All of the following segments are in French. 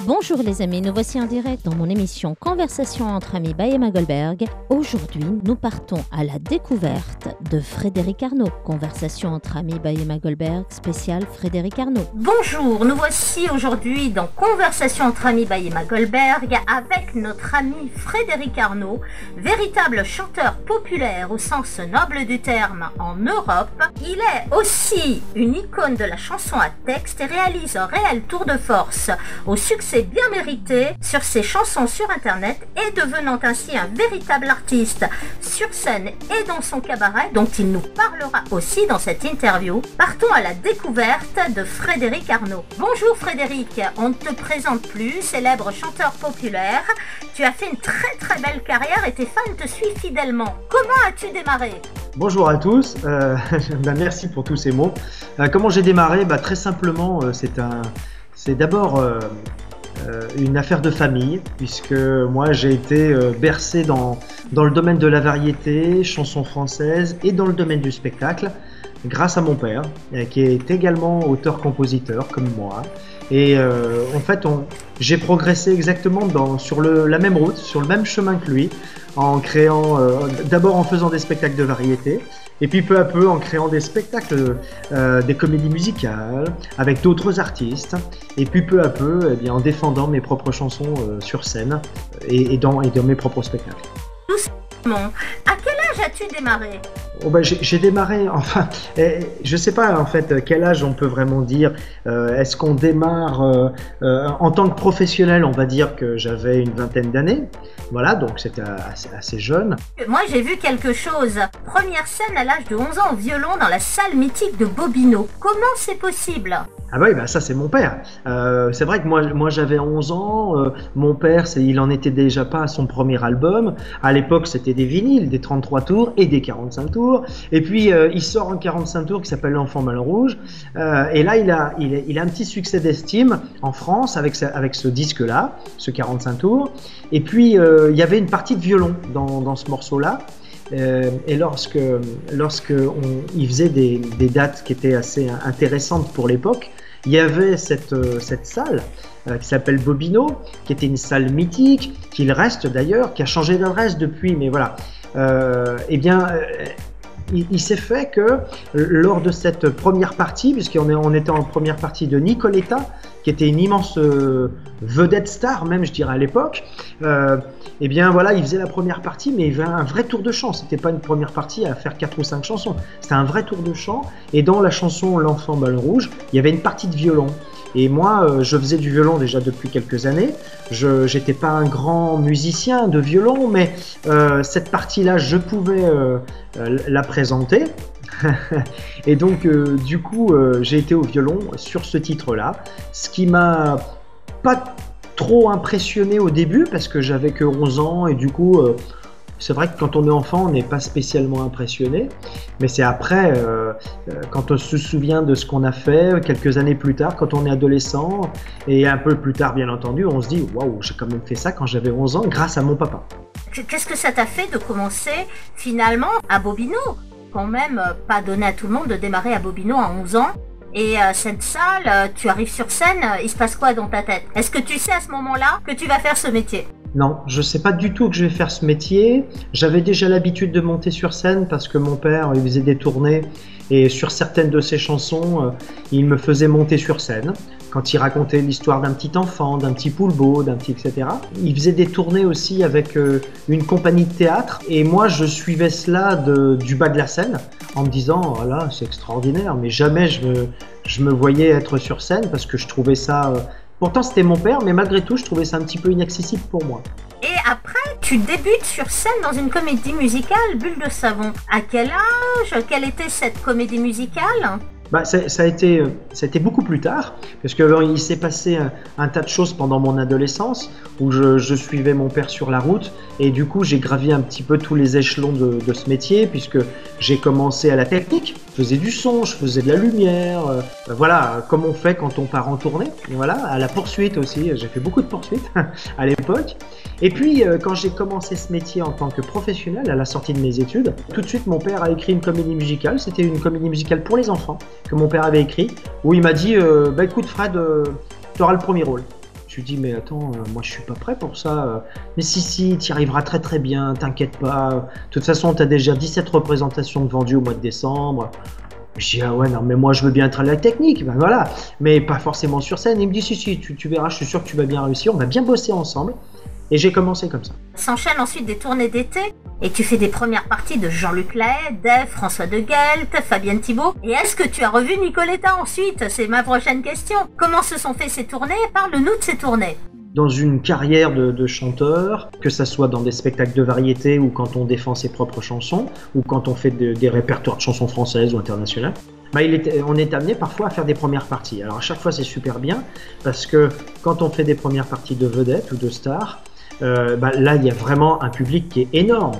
Bonjour les amis, nous voici en direct dans mon émission Conversation entre amis by Emma Goldberg. Aujourd'hui, nous partons à la découverte de Frédéric Arnaud. Conversation entre amis by Emma Goldberg, spécial Frédéric Arnaud. Bonjour, nous voici aujourd'hui dans Conversation entre amis by Emma Goldberg avec notre ami Frédéric Arnaud, véritable chanteur populaire au sens noble du terme en Europe. Il est aussi une icône de la chanson à texte et réalise un réel tour de force au succès bien mérité sur ses chansons sur internet et devenant ainsi un véritable artiste sur scène et dans son cabaret dont il nous parlera aussi dans cette interview. Partons à la découverte de Frédéric Arnaud. Bonjour Frédéric, on ne te présente plus, célèbre chanteur populaire. Tu as fait une très belle carrière et tes fans te suivent fidèlement. Comment as-tu démarré ? Bonjour à tous, merci pour tous ces mots. Comment j'ai démarré ? Très simplement, c'est d'abord une affaire de famille, puisque moi j'ai été bercé dans le domaine de la variété, chanson française et dans le domaine du spectacle, grâce à mon père, qui est également auteur-compositeur comme moi. Et en fait, j'ai progressé exactement sur la même route, sur le même chemin que lui, en créant, d'abord en faisant des spectacles de variété, et puis peu à peu en créant des spectacles, des comédies musicales, avec d'autres artistes, et puis peu à peu en défendant mes propres chansons sur scène et dans mes propres spectacles. Doucement. À quel âge as-tu démarré ? J'ai démarré, enfin, je sais pas en fait quel âge on peut vraiment dire. Est-ce qu'on démarre en tant que professionnel? On va dire que j'avais une vingtaine d'années, voilà, donc c'était assez jeune. Moi j'ai vu quelque chose. Première scène à l'âge de 11 ans au violon dans la salle mythique de Bobino. Comment c'est possible ? Ah oui, ça c'est mon père. C'est vrai que moi j'avais 11 ans, mon père il en était déjà pas à son premier album. À l'époque c'était des vinyles, des 33 tours et des 45 tours. Et puis il sort un 45 tours qui s'appelle L'Enfant Mal Rouge. Et là il a un petit succès d'estime en France avec ce disque-là, ce 45 tours. Et puis il y avait une partie de violon dans ce morceau-là. Et lorsque il faisait des dates qui étaient assez intéressantes pour l'époque, il y avait cette salle qui s'appelle Bobino, qui était une salle mythique, qui reste d'ailleurs, qui a changé d'adresse depuis, mais voilà. Il s'est fait que lors de cette première partie, puisqu'on était en première partie de Nicoletta, qui était une immense vedette star, même je dirais à l'époque, il faisait la première partie, mais il y avait un vrai tour de chant. C'était pas une première partie à faire 4 ou 5 chansons, c'était un vrai tour de chant. Et dans la chanson L'Enfant Mal Rouge, il y avait une partie de violon. Et moi, je faisais du violon déjà depuis quelques années. Je n'étais pas un grand musicien de violon, mais cette partie-là, je pouvais la présenter. Et donc, du coup, j'ai été au violon sur ce titre-là, ce qui m'a pas trop impressionné au début, parce que j'avais que 11 ans, et du coup... c'est vrai que quand on est enfant, on n'est pas spécialement impressionné, mais c'est après, quand on se souvient de ce qu'on a fait, quelques années plus tard, quand on est adolescent, et un peu plus tard bien entendu, on se dit « Waouh, j'ai quand même fait ça quand j'avais 11 ans grâce à mon papa ». Qu'est-ce que ça t'a fait de commencer finalement à Bobino ? Quand même pas donné à tout le monde de démarrer à Bobino à 11 ans. Et cette salle, tu arrives sur scène, il se passe quoi dans ta tête ? Est-ce que tu sais à ce moment-là que tu vas faire ce métier ? Non, je sais pas du tout que je vais faire ce métier. J'avais déjà l'habitude de monter sur scène parce que mon père, il faisait des tournées et sur certaines de ses chansons, il me faisait monter sur scène. Quand il racontait l'histoire d'un petit enfant, d'un petit poulpeau, d'un petit etc. Il faisait des tournées aussi avec une compagnie de théâtre et moi je suivais cela du bas de la scène en me disant « Oh là, c'est extraordinaire », mais jamais je me voyais être sur scène parce que je trouvais ça... Pourtant c'était mon père, mais malgré tout je trouvais ça un petit peu inaccessible pour moi. Et après, tu débutes sur scène dans une comédie musicale, Bulle de savon. À quel âge ? Quelle était cette comédie musicale ? Ça a été beaucoup plus tard, parce qu'il s'est passé un tas de choses pendant mon adolescence, où je suivais mon père sur la route, et du coup j'ai gravi un petit peu tous les échelons de ce métier, puisque j'ai commencé à la technique, je faisais du son, je faisais de la lumière, voilà, comme on fait quand on part en tournée, voilà, à la poursuite aussi, j'ai fait beaucoup de poursuites à l'époque. Et puis quand j'ai commencé ce métier en tant que professionnel, à la sortie de mes études, tout de suite mon père a écrit une comédie musicale, c'était une comédie musicale pour les enfants, que mon père avait écrit, où il m'a dit écoute Fred, tu auras le premier rôle. Je tu dis mais attends, moi je suis pas prêt pour ça. Mais si, tu y arriveras très très bien, t'inquiète pas. De toute façon, tu as déjà 17 représentations de vendues au mois de décembre. Je dis ah ouais non mais moi je veux bien être à la technique, ben voilà, mais pas forcément sur scène. Il me dit si, tu verras, je suis sûr que tu vas bien réussir, on va bien bosser ensemble. Et j'ai commencé comme ça. S'enchaînent ensuite des tournées d'été et tu fais des premières parties de Jean-Luc Lahaye, Dave, François de Gueldre, Fabienne Thibault. Et est-ce que tu as revu Nicoletta ensuite? C'est ma prochaine question. Comment se sont fait ces tournées? Parle-nous de ces tournées. Dans une carrière de chanteur, que ça soit dans des spectacles de variété ou quand on défend ses propres chansons ou quand on fait des répertoires de chansons françaises ou internationales, on est amené parfois à faire des premières parties. Alors à chaque fois c'est super bien parce que quand on fait des premières parties de vedettes ou de stars, là il y a vraiment un public qui est énorme.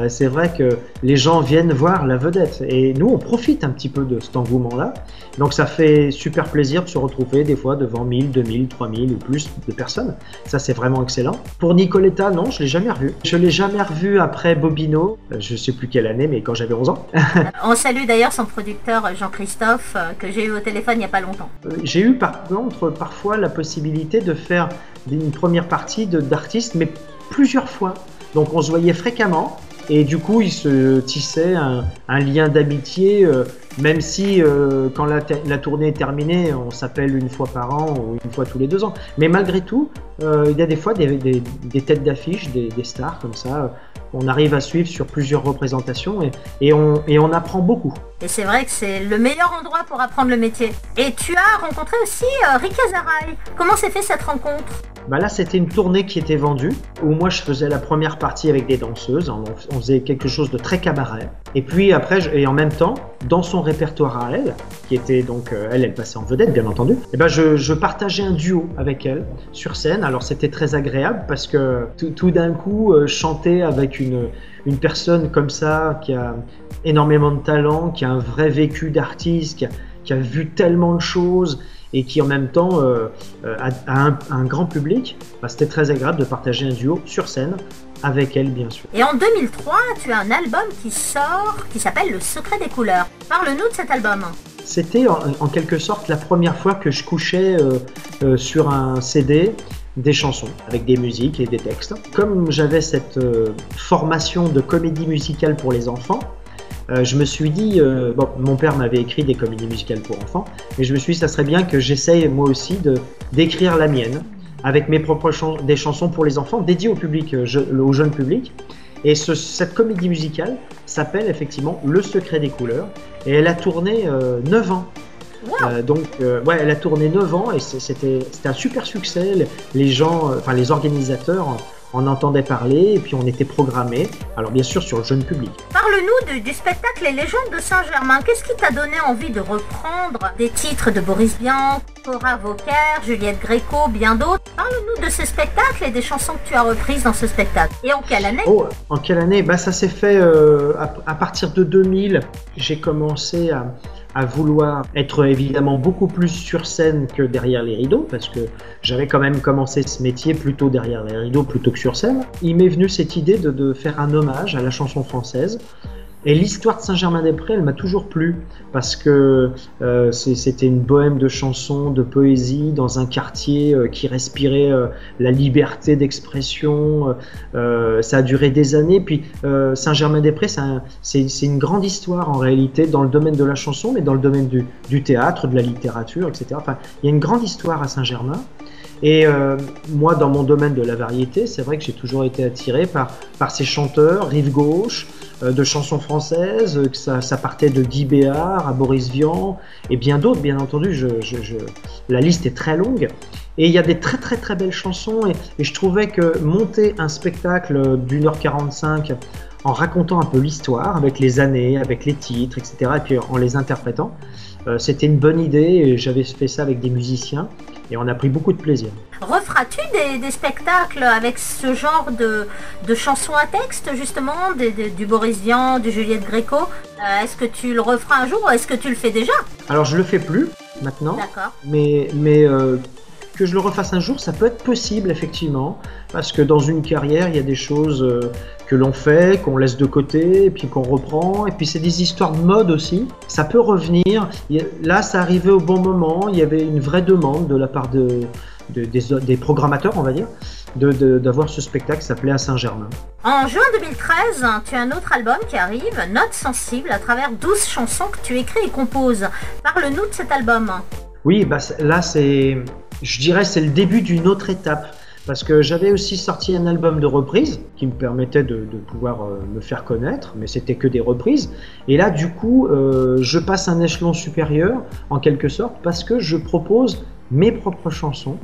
C'est vrai que les gens viennent voir la vedette et nous on profite un petit peu de cet engouement-là. Donc ça fait super plaisir de se retrouver des fois devant 1000, 2000, 3000 ou plus de personnes. Ça c'est vraiment excellent. Pour Nicoletta, non, je l'ai jamais revu. Je l'ai jamais revu après Bobino, je sais plus quelle année, mais quand j'avais 11 ans. On salue d'ailleurs son producteur Jean-Christophe que j'ai eu au téléphone il n'y a pas longtemps. J'ai eu par contre parfois la possibilité de faire une première partie d'artistes, mais plusieurs fois. Donc on se voyait fréquemment. Et du coup, il se tissait un lien d'amitié, même si quand la tournée est terminée, on s'appelle une fois par an ou une fois tous les 2 ans. Mais malgré tout, il y a des fois des têtes d'affiche, des stars comme ça, on arrive à suivre sur plusieurs représentations et on apprend beaucoup. Et c'est vrai que c'est le meilleur endroit pour apprendre le métier. Et tu as rencontré aussi Rick Azaray. Comment s'est fait cette rencontre? Là, c'était une tournée qui était vendue, où moi je faisais la première partie avec des danseuses, on faisait quelque chose de très cabaret. Et puis après, et en même temps, dans son répertoire à elle, qui était donc, elle passait en vedette bien entendu, je partageais un duo avec elle sur scène. Alors c'était très agréable parce que tout d'un coup, chanter avec une personne comme ça, qui a énormément de talent, qui a un vrai vécu d'artiste, qui a vu tellement de choses, et qui en même temps a un grand public, c'était très agréable de partager un duo sur scène avec elle bien sûr. Et en 2003, tu as un album qui sort qui s'appelle Le Secret des Couleurs. Parle-nous de cet album. C'était en quelque sorte la première fois que je couchais sur un CD des chansons avec des musiques et des textes. Comme j'avais cette formation de comédie musicale pour les enfants, je me suis dit, mon père m'avait écrit des comédies musicales pour enfants, mais je me suis dit, ça serait bien que j'essaye moi aussi d'écrire la mienne, avec mes propres des chansons pour les enfants, dédiées au public, au jeune public. Et cette comédie musicale s'appelle effectivement Le Secret des Couleurs, et elle a tourné 9 ans. Wow. Elle a tourné 9 ans et c'était un super succès. Les gens, les organisateurs en entendaient parler et puis on était programmés, alors bien sûr sur le jeune public. Parle-nous du spectacle Les Légendes de Saint-Germain. Qu'est-ce qui t'a donné envie de reprendre des titres de Boris Vian, Cora Vauquer, Juliette Gréco, bien d'autres? Parle-nous de ce spectacle et des chansons que tu as reprises dans ce spectacle. Et en quelle année? En quelle année? Ça s'est fait à partir de 2000. J'ai commencé à vouloir être évidemment beaucoup plus sur scène que derrière les rideaux, parce que j'avais quand même commencé ce métier plutôt derrière les rideaux plutôt que sur scène. Il m'est venu cette idée de faire un hommage à la chanson française. Et l'histoire de Saint-Germain-des-Prés, elle m'a toujours plu, parce que c'était une bohème de chansons, de poésie, dans un quartier qui respirait la liberté d'expression. Ça a duré des années. Puis Saint-Germain-des-Prés, c'est une grande histoire en réalité, dans le domaine de la chanson, mais dans le domaine du théâtre, de la littérature, etc. Il y a une grande histoire à Saint-Germain. Et moi, dans mon domaine de la variété, c'est vrai que j'ai toujours été attiré par ces chanteurs, rive gauche, de chansons françaises, que ça partait de Guy Béard à Boris Vian et bien d'autres, bien entendu. La liste est très longue et il y a des très très très belles chansons et je trouvais que monter un spectacle d'1h45 en racontant un peu l'histoire avec les années, avec les titres, etc. et puis en les interprétant, c'était une bonne idée et j'avais fait ça avec des musiciens et on a pris beaucoup de plaisir. Referas-tu des spectacles avec ce genre de chansons à texte, justement, du Boris Vian, du Juliette Gréco? Est-ce que tu le referas un jour ou est-ce que tu le fais déjà? Alors, je le fais plus maintenant. D'accord. Mais que je le refasse un jour, ça peut être possible, effectivement, parce que dans une carrière, il y a des choses que l'on fait, qu'on laisse de côté, et puis qu'on reprend, et puis c'est des histoires de mode aussi. Ça peut revenir. Là, ça arrivait au bon moment, il y avait une vraie demande de la part des programmateurs, on va dire, d'avoir ce spectacle qui s'appelait À Saint-Germain. En juin 2013, tu as un autre album qui arrive, Notes sensibles, à travers 12 chansons que tu écris et composes. Parle-nous de cet album. Oui, bah, là, je dirais c'est le début d'une autre étape. Parce que j'avais aussi sorti un album de reprises qui me permettait de pouvoir me faire connaître, mais c'était que des reprises. Et là, du coup, je passe un échelon supérieur, en quelque sorte, parce que je propose mes propres chansons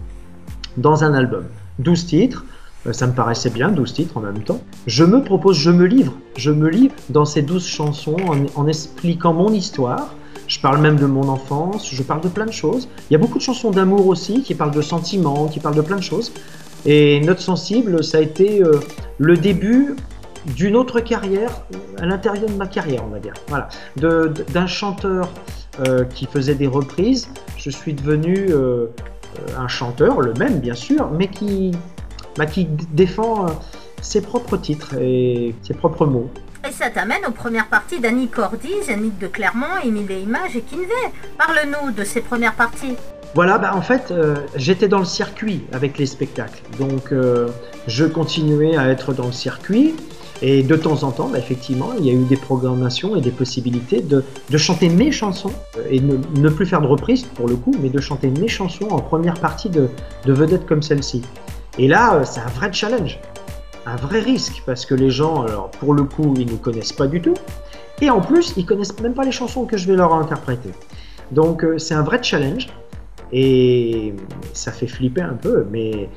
dans un album. 12 titres, ça me paraissait bien, 12 titres en même temps. Je me livre dans ces 12 chansons en expliquant mon histoire. Je parle même de mon enfance, je parle de plein de choses. Il y a beaucoup de chansons d'amour aussi, qui parlent de sentiments, qui parlent de plein de choses. Et Notes sensibles, ça a été le début d'une autre carrière, à l'intérieur de ma carrière, on va dire. Voilà. D'un chanteur qui faisait des reprises, je suis devenu un chanteur, le même bien sûr, mais qui défend ses propres titres et ses propres mots. Et ça t'amène aux premières parties d'Annie Cordy, Zénith de Clermont, Émile et Images et Kinvey. Parle-nous de ces premières parties. Voilà, bah en fait, j'étais dans le circuit avec les spectacles. Donc, je continuais à être dans le circuit. Et de temps en temps, bah, effectivement, il y a eu des programmations et des possibilités de chanter mes chansons. Et ne plus faire de reprise, pour le coup, mais de chanter mes chansons en première partie de vedettes comme celle-ci. Et là, c'est un vrai challenge. Un vrai risque, parce que les gens, alors, pour le coup, ils ne connaissent pas du tout. Et en plus, ils connaissent même pas les chansons que je vais leur interpréter. Donc, c'est un vrai challenge. Et ça fait flipper un peu, mais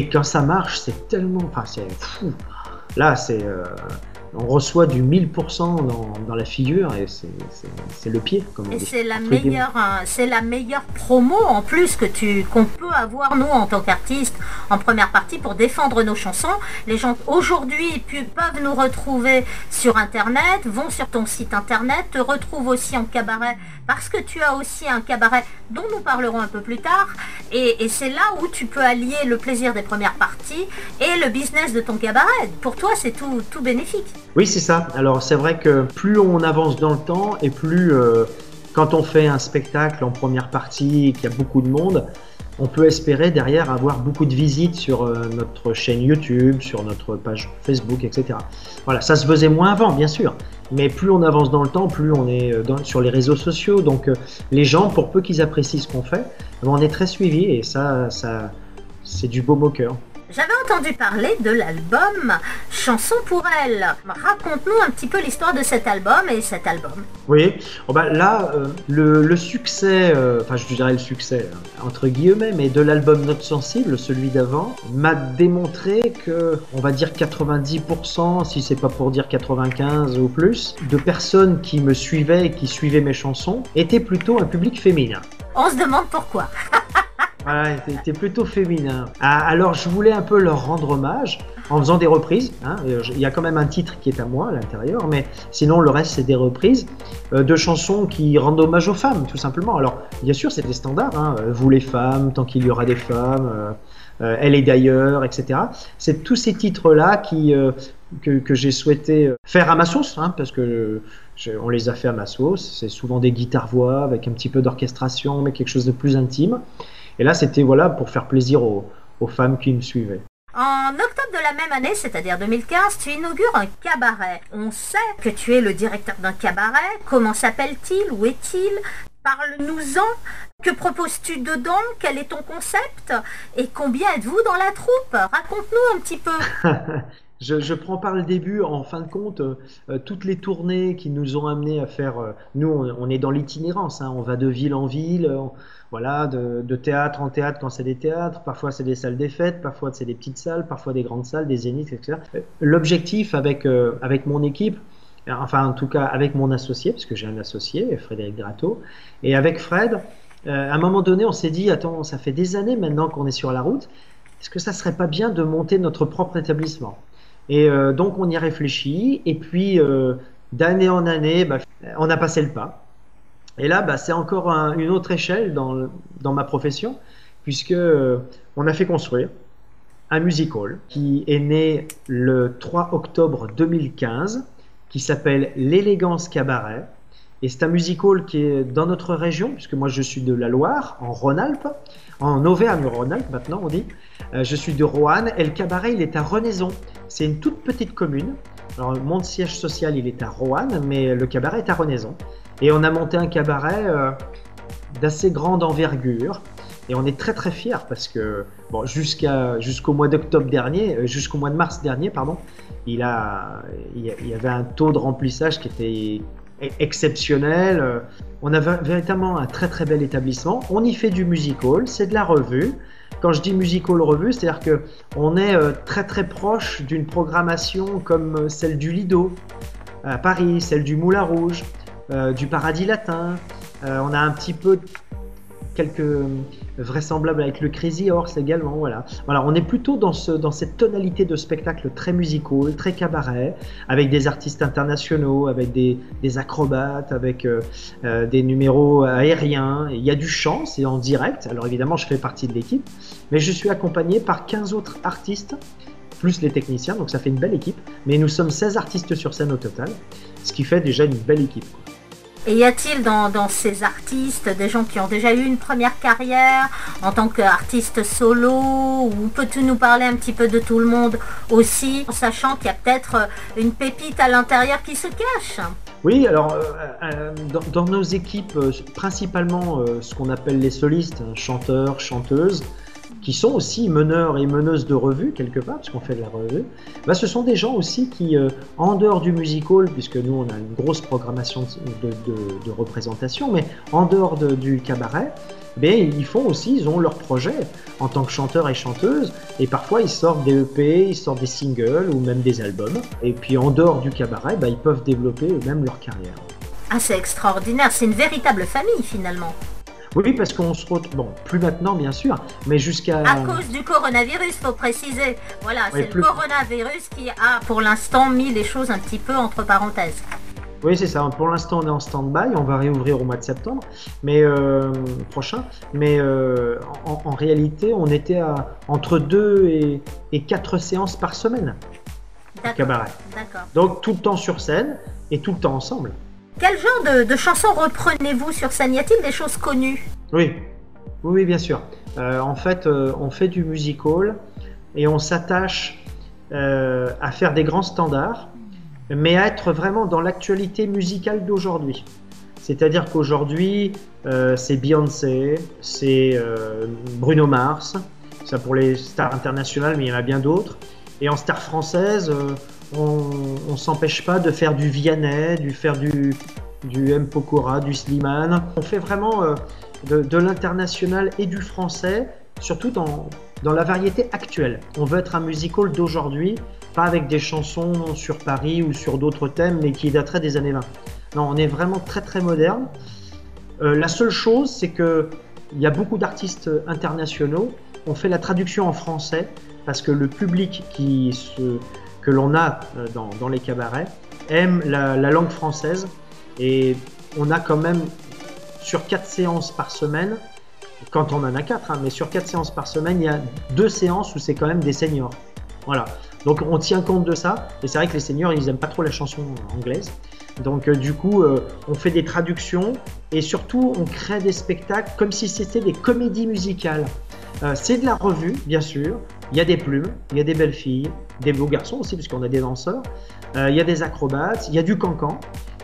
quand ça marche, c'est tellement... Enfin, c'est fou. Là, on reçoit du 1000% dans la figure et c'est le pied, comme on dit. Et c'est la meilleure promo en plus qu'on peut avoir nous en tant qu'artistes en première partie pour défendre nos chansons. Les gens aujourd'hui peuvent nous retrouver sur internet, vont sur ton site internet, te retrouvent aussi en cabaret parce que tu as aussi un cabaret dont nous parlerons un peu plus tard et c'est là où tu peux allier le plaisir des premières parties et le business de ton cabaret. Pour toi, c'est tout bénéfique. Oui, c'est ça. Alors, c'est vrai que plus on avance dans le temps et plus quand on fait un spectacle en première partie et qu'il y a beaucoup de monde, on peut espérer derrière avoir beaucoup de visites sur notre chaîne YouTube, sur notre page Facebook, etc. Voilà, ça se faisait moins avant, bien sûr. Mais plus on avance dans le temps, plus on est sur les réseaux sociaux. Donc, les gens, pour peu qu'ils apprécient ce qu'on fait, on est très suivis et ça c'est du baume au cœur. J'avais entendu parler de l'album Chanson pour elle. Raconte-nous un petit peu l'histoire de cet album et cet album. Oui, oh bah là, le succès, enfin je dirais le succès, entre guillemets, mais de l'album Notes sensibles, celui d'avant, m'a démontré que, on va dire 90%, si c'est pas pour dire 95 ou plus, de personnes qui me suivaient et qui suivaient mes chansons, étaient plutôt un public féminin. On se demande pourquoi. Voilà, c'était plutôt féminin. Alors je voulais un peu leur rendre hommage en faisant des reprises. Hein. Il y a quand même un titre qui est à moi à l'intérieur, mais sinon le reste c'est des reprises de chansons qui rendent hommage aux femmes, tout simplement. Alors bien sûr c'est des standards, hein. Vous les femmes, tant qu'il y aura des femmes, Elle est d'ailleurs, etc. C'est tous ces titres-là que j'ai souhaité faire à ma sauce, hein, parce que on les a fait à ma sauce. C'est souvent des guitares-voix avec un petit peu d'orchestration, mais quelque chose de plus intime. Et là, c'était voilà, pour faire plaisir aux femmes qui me suivaient. En octobre de la même année, c'est-à-dire 2015, tu inaugures un cabaret. On sait que tu es le directeur d'un cabaret. Comment s'appelle-t-il? Où est-il? Parle-nous-en. Que proposes-tu dedans? Quel est ton concept? Et combien êtes-vous dans la troupe? Raconte-nous un petit peu. Je prends par le début, en fin de compte, toutes les tournées qui nous ont amenés à faire... nous, on est dans l'itinérance, hein, on va de ville en ville, voilà, de théâtre en théâtre quand c'est des théâtres, parfois c'est des salles des fêtes, parfois c'est des petites salles, parfois des grandes salles, des zéniths, etc. L'objectif avec mon équipe, enfin en tout cas avec mon associé, parce que j'ai un associé, Frédéric Gratteau, et avec Fred, à un moment donné, on s'est dit, attends, ça fait des années maintenant qu'on est sur la route, est-ce que ça serait pas bien de monter notre propre établissement? Et donc on y a réfléchi, et puis d'année en année, on a passé le pas. Et là, c'est encore une autre échelle dans ma profession, puisque on a fait construire un music hall qui est né le 3 octobre 2015, qui s'appelle l'Élégance Cabaret, Et c'est un music hall qui est dans notre région, puisque moi je suis de la Loire, en Rhône-Alpes, en Auvergne-Rhône-Alpes maintenant on dit. Je suis de Roanne et le cabaret il est à Renaison. C'est une toute petite commune. Alors mon siège social il est à Roanne, mais le cabaret est à Renaison. Et on a monté un cabaret d'assez grande envergure. Et on est très très fiers parce que bon, jusqu'au mois d'octobre dernier, jusqu'au mois de mars dernier, pardon, il y avait un taux de remplissage qui était exceptionnel. On a véritablement un très très bel établissement. On y fait du music hall, c'est de la revue. Quand je dis music hall revue, c'est-à-dire que on est très très proche d'une programmation comme celle du Lido à Paris, celle du Moulin Rouge, du Paradis Latin. On a un petit peu quelques vraisemblables avec le Crazy Horse également, voilà, on est plutôt dans cette tonalité de spectacle très musical, très cabaret, avec des artistes internationaux, avec des acrobates, avec des numéros aériens. Il y a du chant, c'est en direct, alors évidemment je fais partie de l'équipe, mais je suis accompagné par 15 autres artistes, plus les techniciens, donc ça fait une belle équipe, mais nous sommes 16 artistes sur scène au total, ce qui fait déjà une belle équipe, quoi. Et y a-t-il dans ces artistes des gens qui ont déjà eu une première carrière en tant qu'artiste solo, ou peux-tu nous parler un petit peu de tout le monde aussi, en sachant qu'il y a peut-être une pépite à l'intérieur qui se cache? Oui, alors dans nos équipes, principalement ce qu'on appelle les solistes, chanteurs, chanteuses, qui sont aussi meneurs et meneuses de revue quelque part, parce qu'on fait de la revue, ce sont des gens aussi qui, en dehors du music hall, puisque nous on a une grosse programmation de représentation, mais en dehors du cabaret, ils ont leurs projets en tant que chanteurs et chanteuses, et parfois ils sortent des EP, ils sortent des singles ou même des albums, et puis en dehors du cabaret, ils peuvent développer eux-mêmes leur carrière. Ah, c'est extraordinaire, c'est une véritable famille finalement. Oui, parce qu'on se retrouve, bon, plus maintenant bien sûr, mais jusqu'à... À cause du coronavirus, faut préciser. Voilà, oui, c'est le coronavirus qui a pour l'instant mis les choses un petit peu entre parenthèses. Oui, c'est ça. Pour l'instant, on est en stand-by. On va réouvrir au mois de septembre prochain. Mais en réalité, on était entre 2 et 4 séances par semaine au cabaret. D'accord. Donc, tout le temps sur scène et tout le temps ensemble. Quel genre de chansons reprenez-vous sur scène? Y a-t-il des choses connues? Oui, bien sûr. En fait, on fait du music hall et on s'attache à faire des grands standards, mais à être vraiment dans l'actualité musicale d'aujourd'hui. C'est-à-dire qu'aujourd'hui, c'est Beyoncé, c'est Bruno Mars, ça pour les stars internationales, mais il y en a bien d'autres. Et en star française, on s'empêche pas de faire du Vianney, du M. Pokora, du Slimane. On fait vraiment de l'international et du français, surtout dans la variété actuelle. On veut être un music hall d'aujourd'hui, pas avec des chansons sur Paris ou sur d'autres thèmes, mais qui dateraient des années 20. Non, on est vraiment très très moderne. La seule chose, c'est qu'il y a beaucoup d'artistes internationaux. On fait la traduction en français parce que le public que l'on a dans les cabarets aime la langue française, et on a quand même sur 4 séances par semaine, quand on en a 4, mais sur 4 séances par semaine, il y a 2 séances où c'est quand même des seniors. Voilà. Donc on tient compte de ça, et c'est vrai que les seniors ils aiment pas trop la chanson anglaise. Donc du coup on fait des traductions et surtout on crée des spectacles comme si c'était des comédies musicales. C'est de la revue bien sûr, il y a des plumes, il y a des belles filles, des beaux garçons aussi puisqu'on a des danseurs, il y a des acrobates, il y a du cancan,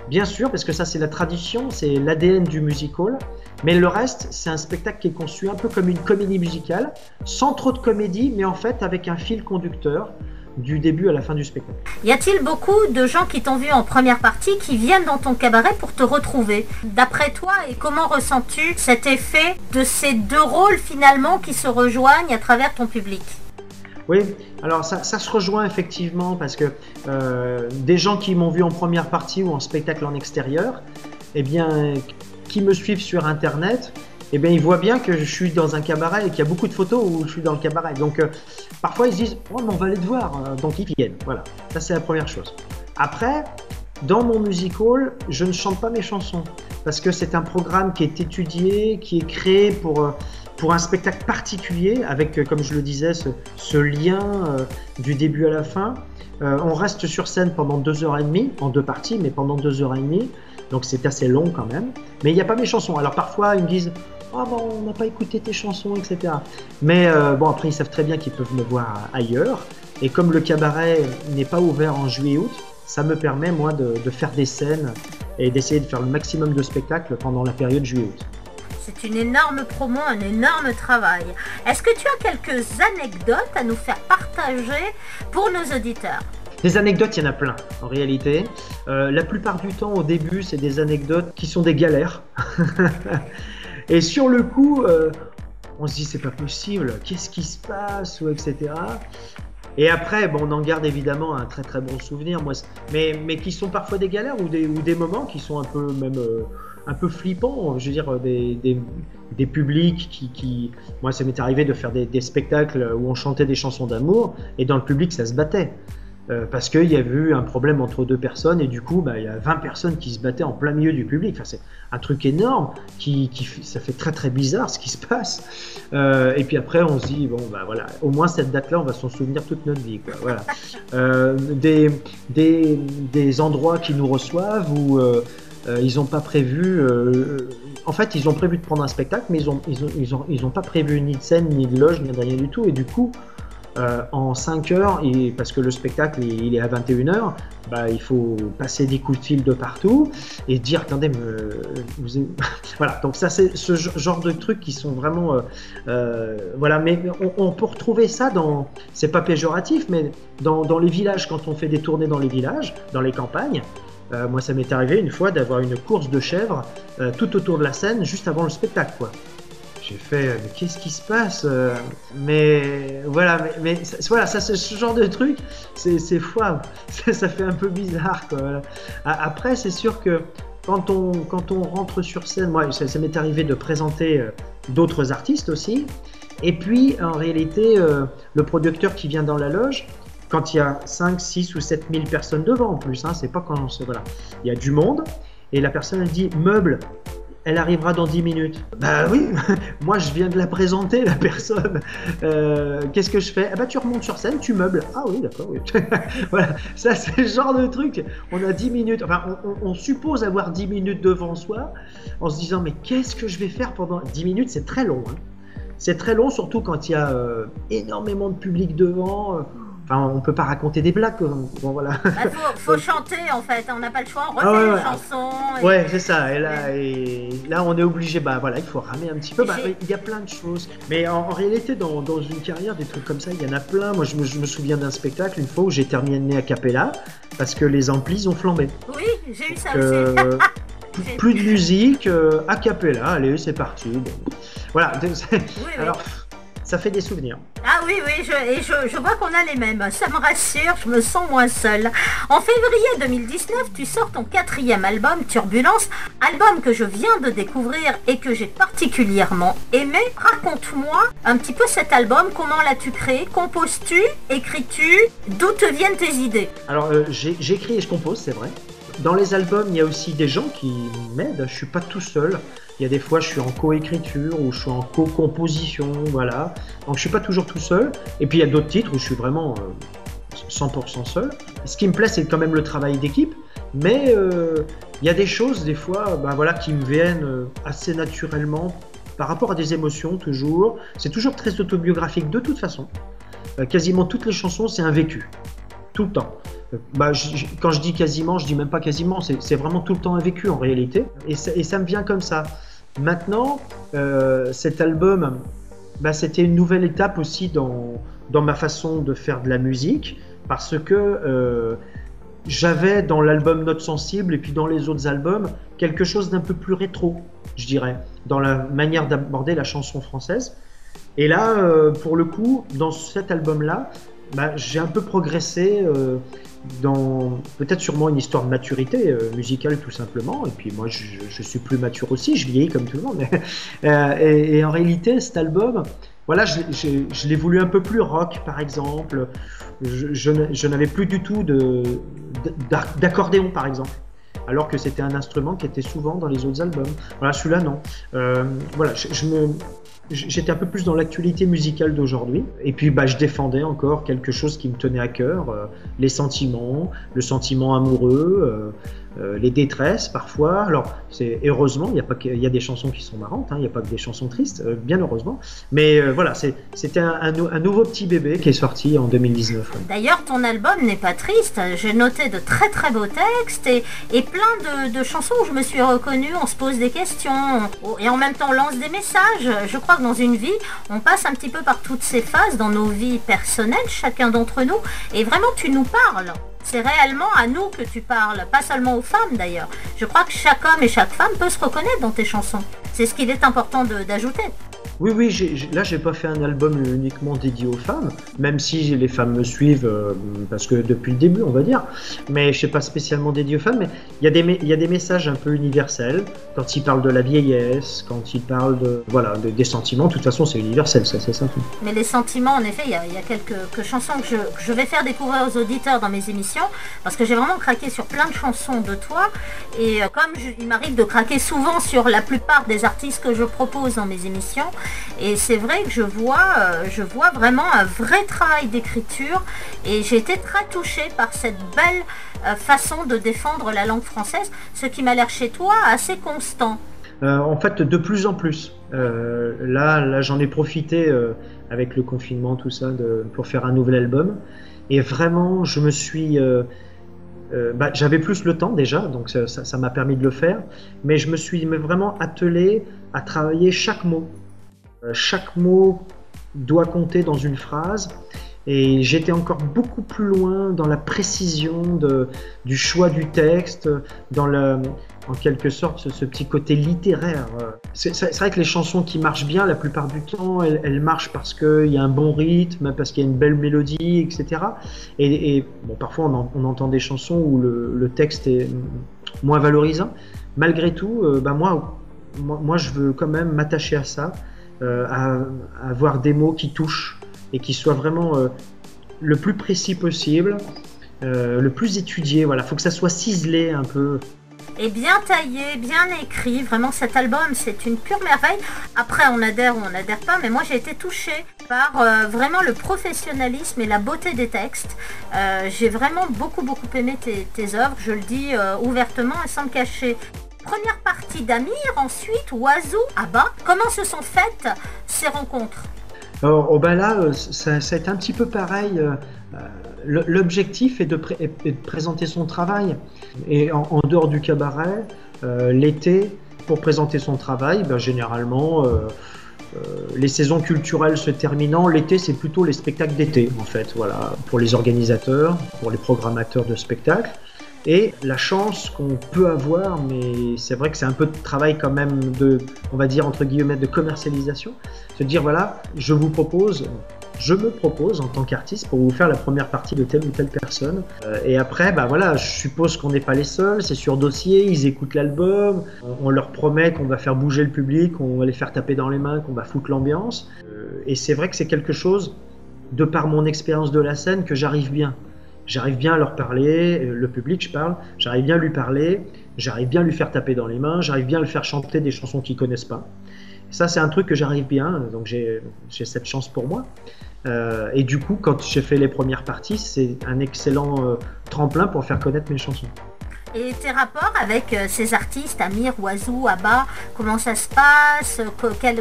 bien sûr parce que ça c'est la tradition, c'est l'ADN du music hall, mais le reste c'est un spectacle qui est conçu un peu comme une comédie musicale, sans trop de comédie mais en fait avec un fil conducteur du début à la fin du spectacle. Y a-t-il beaucoup de gens qui t'ont vu en première partie qui viennent dans ton cabaret pour te retrouver? D'après toi, et comment ressens-tu cet effet de ces 2 rôles finalement qui se rejoignent à travers ton public? Oui, alors ça se rejoint effectivement parce que des gens qui m'ont vu en première partie ou en spectacle en extérieur, qui me suivent sur internet, ils voient bien que je suis dans un cabaret et qu'il y a beaucoup de photos où je suis dans le cabaret. Donc parfois ils se disent « Oh, mais on va aller te voir », donc ils viennent. Voilà, ça c'est la première chose. Après, dans mon music hall, je ne chante pas mes chansons parce que c'est un programme qui est étudié, qui est créé pour un spectacle particulier avec, comme je le disais, ce lien du début à la fin. On reste sur scène pendant 2h30, en 2 parties, mais pendant 2h30. Donc c'est assez long quand même. Mais il n'y a pas mes chansons. Alors parfois ils me disent ah bon, on n'a pas écouté tes chansons, etc. Mais bon, après ils savent très bien qu'ils peuvent me voir ailleurs. Et comme le cabaret n'est pas ouvert en juillet-août, ça me permet moi de faire des scènes et d'essayer de faire le maximum de spectacles pendant la période juillet-août. C'est une énorme promo, un énorme travail. Est-ce que tu as quelques anecdotes à nous faire partager pour nos auditeurs ? Des anecdotes, il y en a plein en réalité. La plupart du temps, au début, c'est des anecdotes qui sont des galères. Et sur le coup, on se dit c'est pas possible, qu'est-ce qui se passe, ou etc. Et après, bon, on en garde évidemment un très très bon souvenir, moi, mais qui sont parfois des galères ou des moments qui sont un peu même un peu flippants. Je veux dire, des publics qui... Moi, ça m'est arrivé de faire des spectacles où on chantait des chansons d'amour et dans le public, ça se battait. Parce qu'il y a eu un problème entre deux personnes et du coup, il y a 20 personnes qui se battaient en plein milieu du public. Enfin, c'est un truc énorme, ça fait très très bizarre ce qui se passe. Et puis après, on se dit, bon, voilà, au moins cette date-là, on va s'en souvenir toute notre vie, quoi. Voilà. Des endroits qui nous reçoivent où ils n'ont pas prévu... en fait, ils ont prévu de prendre un spectacle, mais ils ont pas prévu ni de scène, ni de loge, ni de rien du tout. Et du coup... en 5 heures, parce que le spectacle il est à 21h, il faut passer des coups de fil de partout et dire attendez, voilà, donc ça c'est ce genre de trucs qui sont vraiment voilà, mais on peut retrouver ça c'est pas péjoratif, mais dans les villages, quand on fait des tournées dans les villages, dans les campagnes. Moi ça m'est arrivé une fois d'avoir une course de chèvres tout autour de la scène juste avant le spectacle, quoi. J'ai fait, mais qu'est-ce qui se passe, mais voilà, voilà, ça c'est ce genre de truc, c'est fou, ça fait un peu bizarre, quoi. Après, c'est sûr que quand on rentre sur scène, moi, ça m'est arrivé de présenter d'autres artistes aussi, et puis en réalité, le producteur qui vient dans la loge, quand il y a 5, 6 ou 7 000 personnes devant en plus, c'est pas quand voilà, il y a du monde, et la personne elle dit meuble. Elle arrivera dans 10 minutes. Bah oui, moi je viens de la présenter, la personne. Qu'est-ce que je fais ? Tu remontes sur scène, tu meubles. Ah oui, d'accord, oui. Voilà, ça c'est le genre de truc. On a 10 minutes, enfin on suppose avoir 10 minutes devant soi, en se disant mais qu'est-ce que je vais faire pendant 10 minutes ? C'est très long. C'est très long, surtout quand il y a énormément de public devant. Enfin, on peut pas raconter des blagues. Bon, voilà. Faut chanter en fait, on n'a pas le choix, on refait les chansons. Ouais, c'est ça. Et là, on est obligé. Voilà, il faut ramer un petit peu. Il y a plein de choses. Mais en réalité, dans une carrière, des trucs comme ça, il y en a plein. Moi, je me souviens d'un spectacle une fois où j'ai terminé a cappella parce que les amplis ont flambé. Oui, j'ai eu ça aussi. Plus de musique, a cappella. Allez, c'est parti. Bon. Voilà. Alors. Ça fait des souvenirs. Ah oui, je vois qu'on a les mêmes. Ça me rassure, je me sens moins seule. En février 2019, tu sors ton 4e album, Turbulence, album que je viens de découvrir et que j'ai particulièrement aimé. Raconte-moi un petit peu cet album, comment l'as-tu créé ? Composes-tu ? Écris-tu ? D'où te viennent tes idées ? Alors, j'écris et je compose, c'est vrai. Dans les albums, il y a aussi des gens qui m'aident. Je suis pas tout seul. Il y a des fois, je suis en co-écriture ou je suis en co-composition, voilà. Donc, je suis pas toujours tout seul. Et puis, il y a d'autres titres où je suis vraiment 100% seul. Ce qui me plaît, c'est quand même le travail d'équipe. Mais il y a des choses, des fois, voilà, qui me viennent assez naturellement par rapport à des émotions, toujours. C'est toujours très autobiographique de toute façon. Quasiment toutes les chansons, c'est un vécu. Tout le temps. Quand je dis quasiment, je dis même pas quasiment, c'est vraiment tout le temps un vécu en réalité. Et ça me vient comme ça. Maintenant, cet album, c'était une nouvelle étape aussi dans ma façon de faire de la musique, parce que j'avais dans l'album Notes sensibles et puis dans les autres albums quelque chose d'un peu plus rétro, je dirais, dans la manière d'aborder la chanson française. Et là, pour le coup, dans cet album-là, j'ai un peu progressé dans peut-être sûrement une histoire de maturité musicale tout simplement, et puis moi je suis plus mature aussi, je vieillis comme tout le monde, et en réalité cet album, voilà, je l'ai voulu un peu plus rock par exemple, je n'avais plus du tout d'accordéon par exemple, alors que c'était un instrument qui était souvent dans les autres albums. Voilà, celui-là non. Voilà, j'étais un peu plus dans l'actualité musicale d'aujourd'hui. Et puis, je défendais encore quelque chose qui me tenait à cœur, les sentiments, le sentiment amoureux, les détresses parfois. Alors, heureusement, il y a des chansons qui sont marrantes, il n'y a pas que des chansons tristes, bien heureusement. Mais voilà, c'était un nouveau petit bébé qui est sorti en 2019. Ouais. D'ailleurs, ton album n'est pas triste. J'ai noté de très très beaux textes et plein de chansons où je me suis reconnue. On se pose des questions et en même temps on lance des messages. Je crois que dans une vie, on passe un petit peu par toutes ces phases dans nos vies personnelles, chacun d'entre nous. Et vraiment, tu nous parles. C'est réellement à nous que tu parles, pas seulement aux femmes d'ailleurs. Je crois que chaque homme et chaque femme peut se reconnaître dans tes chansons. C'est ce qu'il est important d'ajouter. Oui, là j'ai pas fait un album uniquement dédié aux femmes, même si les femmes me suivent, parce que depuis le début on va dire, mais je sais pas spécialement dédié aux femmes, mais il y a des messages un peu universels, quand ils parlent de la vieillesse, quand ils parlent des sentiments, de toute façon c'est universel, ça c'est simple. Mais les sentiments, en effet, il y a quelques chansons que je vais faire découvrir aux auditeurs dans mes émissions, parce que j'ai vraiment craqué sur plein de chansons de toi, et comme il m'arrive de craquer souvent sur la plupart des artistes que je propose dans mes émissions, et c'est vrai que je vois vraiment un vrai travail d'écriture et j'ai été très touchée par cette belle façon de défendre la langue française, ce qui m'a l'air chez toi assez constant. En fait, de plus en plus. Là j'en ai profité avec le confinement, tout ça, pour faire un nouvel album. Et vraiment, je me suis... j'avais plus le temps déjà, donc ça m'a permis de le faire. Mais je me suis vraiment attelé à travailler chaque mot. Chaque mot doit compter dans une phrase et j'étais encore beaucoup plus loin dans la précision du choix du texte, en quelque sorte ce petit côté littéraire. C'est vrai que les chansons qui marchent bien, la plupart du temps, elles marchent parce qu'il y a un bon rythme, parce qu'il y a une belle mélodie, etc. Et bon, parfois on entend des chansons où le texte est moins valorisant. Malgré tout, moi je veux quand même m'attacher à ça. À avoir des mots qui touchent et qui soient vraiment le plus précis possible, le plus étudié. Voilà, faut que ça soit ciselé un peu. Et bien taillé, bien écrit. Vraiment, cet album, c'est une pure merveille. Après, on adhère ou on n'adhère pas, mais moi, j'ai été touchée par vraiment le professionnalisme et la beauté des textes. J'ai vraiment beaucoup aimé tes œuvres. Je le dis ouvertement et sans me cacher. Première partie d'Amir, ensuite Oiseau, Abba. Comment se sont faites ces rencontres? Alors, là, ça a été un petit peu pareil. L'objectif est de présenter son travail. Et en dehors du cabaret, l'été, pour présenter son travail, généralement, les saisons culturelles se terminant, l'été, c'est plutôt les spectacles d'été, en fait. Voilà, pour les organisateurs, pour les programmateurs de spectacles. Et la chance qu'on peut avoir, mais c'est vrai que c'est un peu de travail quand même on va dire entre guillemets, de commercialisation, se dire voilà, je me propose en tant qu'artiste pour vous faire la première partie de telle ou telle personne. Et après, je suppose qu'on n'est pas les seuls, c'est sur dossier, ils écoutent l'album, on leur promet qu'on va faire bouger le public, qu'on va les faire taper dans les mains, qu'on va foutre l'ambiance. Et c'est vrai que c'est quelque chose, de par mon expérience de la scène, que j'arrive bien. J'arrive bien à leur parler, le public je parle, j'arrive bien à lui parler, j'arrive bien à lui faire taper dans les mains, j'arrive bien à le faire chanter des chansons qu'ils ne connaissent pas. Ça c'est un truc que j'arrive bien, donc j'ai cette chance pour moi. Et du coup, quand j'ai fait les premières parties, c'est un excellent tremplin pour faire connaître mes chansons. Et tes rapports avec ces artistes, Amir, Oiseau, Abba, comment ça se passe,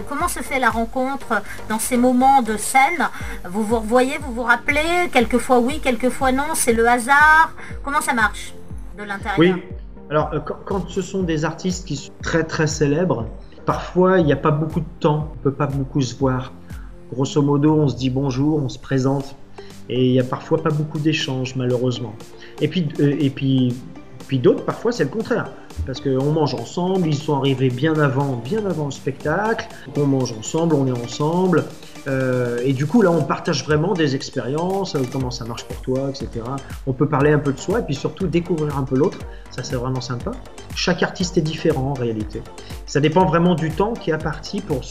comment se fait la rencontre dans ces moments de scène? Vous vous revoyez, vous vous rappelez, quelquefois oui, quelquefois non, c'est le hasard? Comment ça marche de l'intérieur? Oui, alors quand ce sont des artistes qui sont très très célèbres, parfois il n'y a pas beaucoup de temps, on ne peut pas beaucoup se voir. Grosso modo, on se dit bonjour, on se présente, et il n'y a parfois pas beaucoup d'échanges malheureusement. Et puis d'autres, parfois, c'est le contraire. Parce qu'on mange ensemble, ils sont arrivés bien avant le spectacle, on mange ensemble, on est ensemble. Et du coup, là, on partage vraiment des expériences, comment ça marche pour toi, etc. On peut parler un peu de soi et puis surtout découvrir un peu l'autre. Ça, c'est vraiment sympa. Chaque artiste est différent en réalité. Ça dépend vraiment du temps qui est imparti pour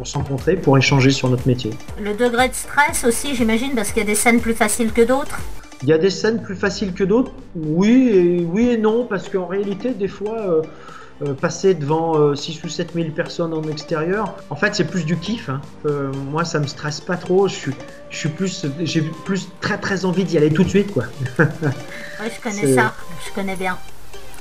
s'encontrer, pour échanger sur notre métier. Le degré de stress aussi, j'imagine, parce qu'il y a des scènes plus faciles que d'autres. Il y a des scènes plus faciles que d'autres, oui et non, parce qu'en réalité, des fois, passer devant 6 ou 7 000 personnes en extérieur, en fait, c'est plus du kiff. Moi, ça me stresse pas trop, j'ai plus très très envie d'y aller tout de suite, quoi. Oui, je connais ça, je connais bien.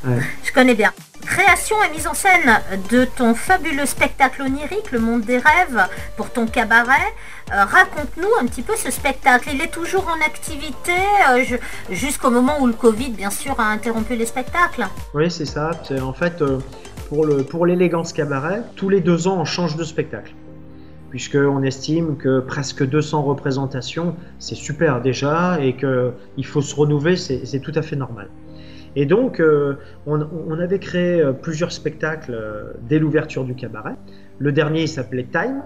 Ouais. Je connais bien. Création et mise en scène de ton fabuleux spectacle onirique, Le Monde des Rêves, pour ton cabaret. Raconte-nous un petit peu ce spectacle. Il est toujours en activité jusqu'au moment où le Covid, bien sûr, a interrompu les spectacles. Oui, c'est ça. C'est, en fait, pour l'élégance cabaret, tous les 2 ans, on change de spectacle. Puisqu'on estime que presque 200 représentations, c'est super déjà, et qu'il faut se renouveler, c'est tout à fait normal. Et donc, on avait créé plusieurs spectacles dès l'ouverture du cabaret. Le dernier, il s'appelait Time,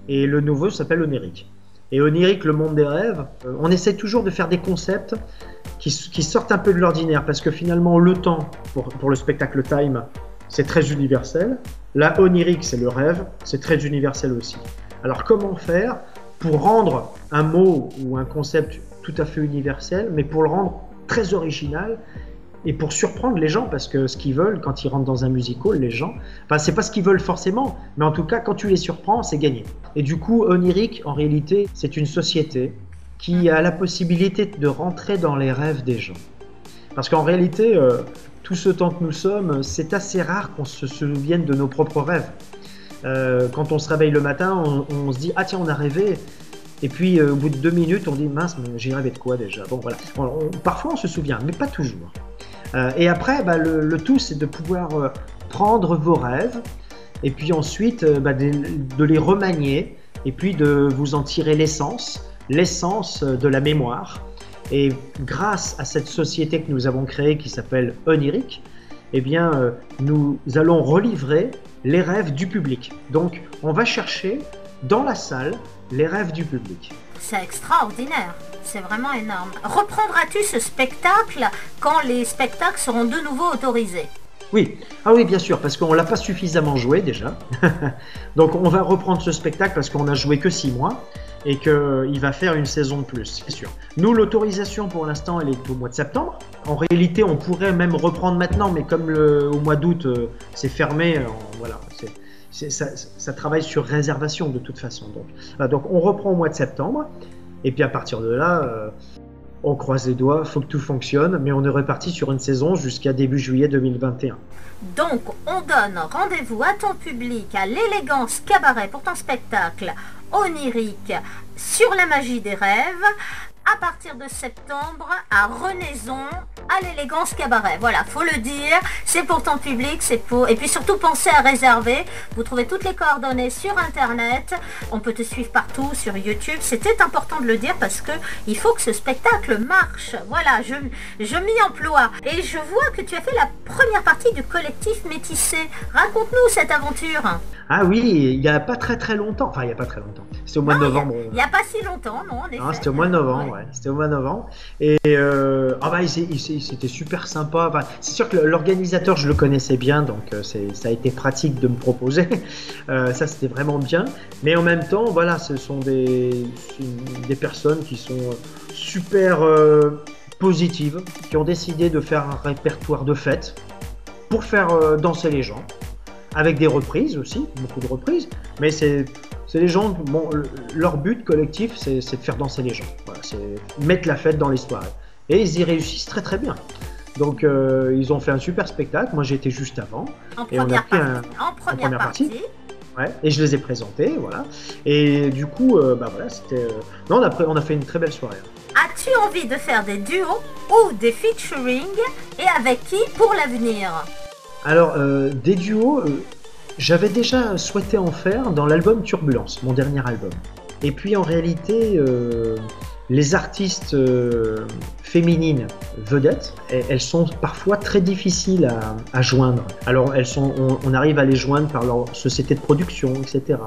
et le nouveau s'appelle Onirique. Et Onirique, le monde des rêves, on essaie toujours de faire des concepts qui sortent un peu de l'ordinaire, parce que finalement, le temps, pour le spectacle Time, c'est très universel. La Onirique, c'est le rêve, c'est très universel aussi. Alors, comment faire pour rendre un mot ou un concept tout à fait universel, mais pour le rendre très original et pour surprendre les gens, parce que ce qu'ils veulent quand ils rentrent dans un musical, les gens, enfin c'est pas ce qu'ils veulent forcément, mais en tout cas quand tu les surprends, c'est gagné. Et du coup, Onirique, en réalité, c'est une société qui a la possibilité de rentrer dans les rêves des gens. Parce qu'en réalité, tout ce temps que nous sommes, c'est assez rare qu'on se souvienne de nos propres rêves. Quand on se réveille le matin, on se dit « Ah tiens, on a rêvé !» Et puis au bout de 2 minutes, on dit « Mince, mais j'ai rêvé de quoi déjà ?» Bon voilà, parfois on se souvient, mais pas toujours. Et après, le tout, c'est de pouvoir prendre vos rêves et puis ensuite de les remanier et puis de vous en tirer l'essence de la mémoire. Et grâce à cette société que nous avons créée qui s'appelle Onirique, eh bien, nous allons relivrer les rêves du public. Donc, on va chercher dans la salle les rêves du public. C'est extraordinaire, c'est vraiment énorme. Reprendras-tu ce spectacle quand les spectacles seront de nouveau autorisés? Oui, ah oui, bien sûr, parce qu'on ne l'a pas suffisamment joué déjà. Donc on va reprendre ce spectacle parce qu'on n'a joué que 6 mois et qu'il va faire une saison de plus, c'est sûr. Nous, l'autorisation pour l'instant, elle est au mois de septembre. En réalité, on pourrait même reprendre maintenant, mais comme au mois d'août, c'est fermé, voilà, ça travaille sur réservation de toute façon. Donc on reprend au mois de septembre, et puis à partir de là, on croise les doigts, il faut que tout fonctionne, mais on est reparti sur une saison jusqu'à début juillet 2021. Donc on donne rendez-vous à ton public à l'élégance cabaret pour ton spectacle onirique sur la magie des rêves, à partir de septembre à Renaison, à l'élégance cabaret. Voilà, faut le dire, c'est pour ton public, c'est pour... Et puis surtout, pensez à réserver. Vous trouvez toutes les coordonnées sur Internet. On peut te suivre partout, sur YouTube. C'était important de le dire parce que il faut que ce spectacle marche. Voilà, je m'y emploie. Et je vois que tu as fait la première partie du collectif Métissé. Raconte-nous cette aventure. Ah oui, il n'y a pas très longtemps. Enfin, il n'y a pas très longtemps. C'était au mois de novembre. Il n'y a pas si longtemps, non, en effet. C'était au mois de novembre, ouais. C'était au mois de novembre. Et c'était super sympa. Enfin, c'est sûr que l'organisateur, je le connaissais bien, donc ça a été pratique de me proposer. Ça, c'était vraiment bien. Mais en même temps, voilà, ce sont des personnes qui sont super positives, qui ont décidé de faire un répertoire de fêtes pour faire danser les gens. Avec des reprises aussi, beaucoup de reprises, mais c'est les gens, bon, leur but collectif, c'est de faire danser les gens. Voilà, c'est mettre la fête dans les soirées. Et ils y réussissent très bien. Donc ils ont fait un super spectacle, moi j'étais juste avant. En première partie. Ouais, et je les ai présentés, voilà. Et du coup, voilà, c'était... Non, on a fait une très belle soirée. As-tu envie de faire des duos ou des featuring, et avec qui pour l'avenir? Alors, des duos, j'avais déjà souhaité en faire dans l'album Turbulence, mon dernier album. Et puis en réalité, les artistes féminines vedettes, elles sont parfois très difficiles à joindre. Alors on arrive à les joindre par leur société de production, etc.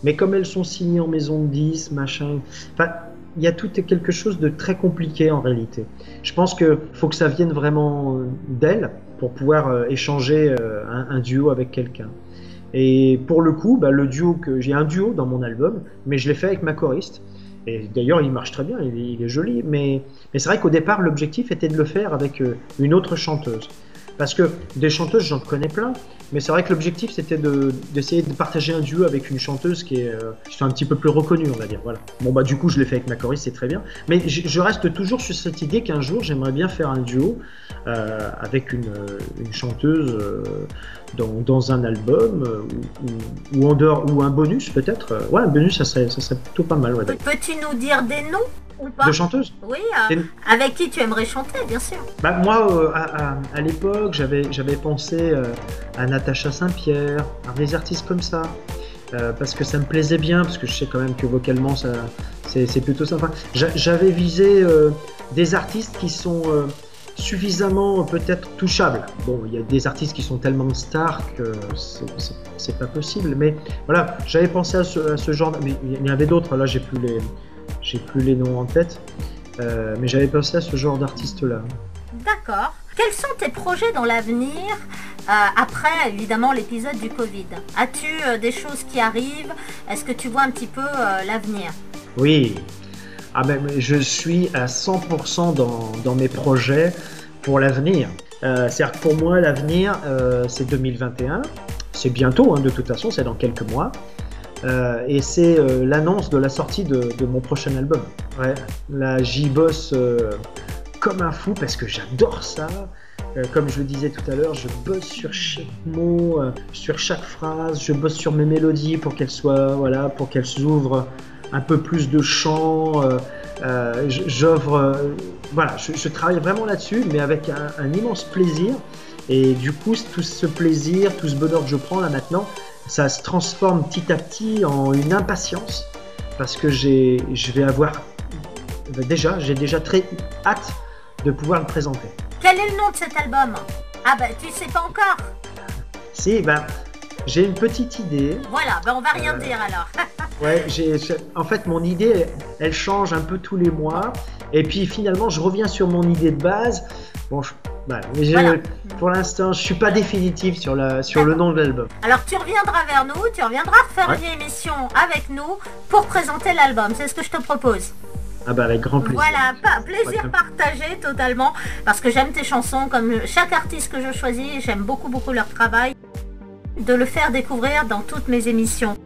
Mais comme elles sont signées en maison de 10, machin... Enfin, il y a tout quelque chose de très compliqué en réalité. Je pense qu'il faut que ça vienne vraiment d'elles pour pouvoir échanger un duo avec quelqu'un. Et pour le coup, le duo j'ai un duo dans mon album, mais je l'ai fait avec ma choriste. Et d'ailleurs, il marche très bien, il est joli. Mais c'est vrai qu'au départ, l'objectif était de le faire avec une autre chanteuse. Parce que des chanteuses, j'en connais plein, Mais c'est vrai que l'objectif c'était d'essayer de partager un duo avec une chanteuse qui est un petit peu plus reconnue, on va dire. Voilà. Bon bah du coup je l'ai fait avec ma choriste, c'est très bien. Mais je reste toujours sur cette idée qu'un jour j'aimerais bien faire un duo avec une chanteuse dans un album ou en dehors, ou un bonus peut-être. Ouais, un bonus ça serait plutôt pas mal. Ouais, peux-tu nous dire des noms ou pas? De chanteuse? Oui, avec qui tu aimerais chanter, bien sûr. Bah, moi, à l'époque, j'avais pensé à Natacha Saint-Pierre, à des artistes comme ça, parce que ça me plaisait bien, parce que je sais quand même que vocalement, c'est plutôt sympa. J'avais visé des artistes qui sont suffisamment peut-être touchables. Bon, il y a des artistes qui sont tellement stars que c'est pas possible, mais voilà, j'avais pensé à ce genre, mais il y en avait d'autres, là j'ai plus les noms en tête, mais j'avais pensé à ce genre d'artistes-là. D'accord. Quels sont tes projets dans l'avenir, après évidemment l'épisode du Covid? As-tu des choses qui arrivent? Est-ce que tu vois un petit peu l'avenir? Oui. Ah ben, je suis à 100% dans mes projets pour l'avenir. C'est-à-dire que pour moi, l'avenir, c'est 2021. C'est bientôt, hein, de toute façon, c'est dans quelques mois. Et c'est l'annonce de la sortie de mon prochain album. Ouais, là, j'y bosse comme un fou parce que j'adore ça. Comme je le disais tout à l'heure, je bosse sur chaque mot, sur chaque phrase. Je bosse sur mes mélodies pour qu'elles soient, voilà, pour qu'elles s'ouvrent un peu plus de chant. Voilà, je travaille vraiment là-dessus, mais avec un immense plaisir. Et du coup, tout ce plaisir, tout ce bonheur que je prends là maintenant, ça se transforme petit à petit en une impatience parce que j'ai déjà très hâte de pouvoir le présenter. Quel est le nom de cet album? Ah bah tu sais pas encore. Si, j'ai une petite idée. Voilà, on va rien dire alors. Ouais, en fait mon idée, elle change un peu tous les mois et puis finalement je reviens sur mon idée de base. Bon, pour l'instant, je suis pas définitive sur le nom de l'album. Alors tu reviendras vers nous, tu reviendras faire une émission avec nous pour présenter l'album. C'est ce que je te propose. Ah bah avec grand plaisir. Voilà, plaisir partagé totalement, parce que j'aime tes chansons, comme chaque artiste que je choisis, j'aime beaucoup leur travail. De le faire découvrir dans toutes mes émissions.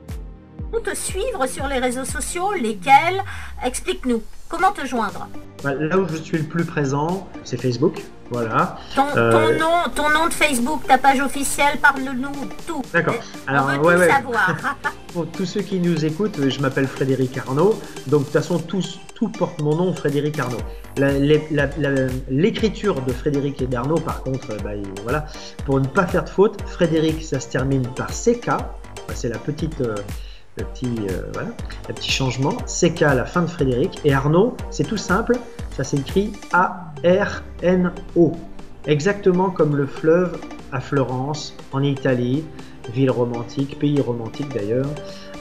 Où te suivre sur les réseaux sociaux, lesquels? Explique-nous, comment te joindre? Là où je suis le plus présent, c'est Facebook, voilà. Ton nom de Facebook, ta page officielle, parle-nous tout. D'accord. Alors, on veut tout savoir. Pour tous ceux qui nous écoutent, je m'appelle Frédéric Arnaud, donc de toute façon tout porte mon nom, Frédéric Arnaud. L'écriture de Frédéric et d'Arnaud, par contre, voilà, pour ne pas faire de faute, Frédéric, ça se termine par CK, c'est le petit changement, CK à la fin de Frédéric, et Arnaud, c'est tout simple, ça s'écrit A-R-N-O, exactement comme le fleuve à Florence, en Italie, ville romantique, pays romantique d'ailleurs,